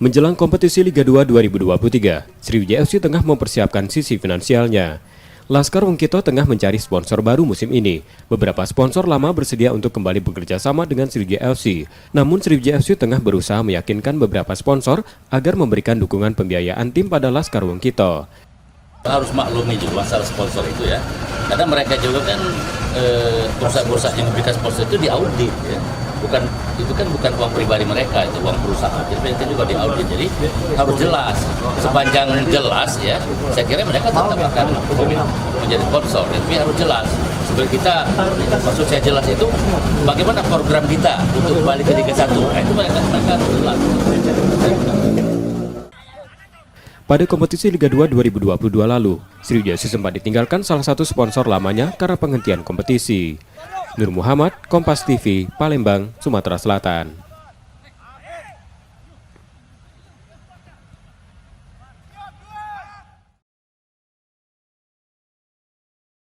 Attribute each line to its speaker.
Speaker 1: Menjelang kompetisi Liga 2 2023, Sriwijaya FC tengah mempersiapkan sisi finansialnya. Laskar Wongkito tengah mencari sponsor baru musim ini. Beberapa sponsor lama bersedia untuk kembali bekerja sama dengan Sriwijaya FC. Namun Sriwijaya FC tengah berusaha meyakinkan beberapa sponsor agar memberikan dukungan pembiayaan tim pada Laskar Wongkito.
Speaker 2: Harus maklumi juga masalah sponsor itu ya, karena mereka juga kan perusahaan-perusahaan yang memberikan sponsor itu diaudit ya. Bukan uang pribadi mereka, itu uang perusahaan. Jadi mereka juga diaudit. Jadi harus jelas. Sepanjang jelas ya, saya kira mereka tetap akan menjadi sponsor. Tapi harus jelas. Sebenarnya kita, maksud saya jelas itu bagaimana program kita untuk kembali ke Liga 1. Itu mereka harus jelas.
Speaker 1: Pada kompetisi Liga 2 2022 lalu, Sriwijaya FC sempat ditinggalkan salah satu sponsor lamanya karena penghentian kompetisi. Nur Muhammad, Kompas TV, Palembang, Sumatera Selatan.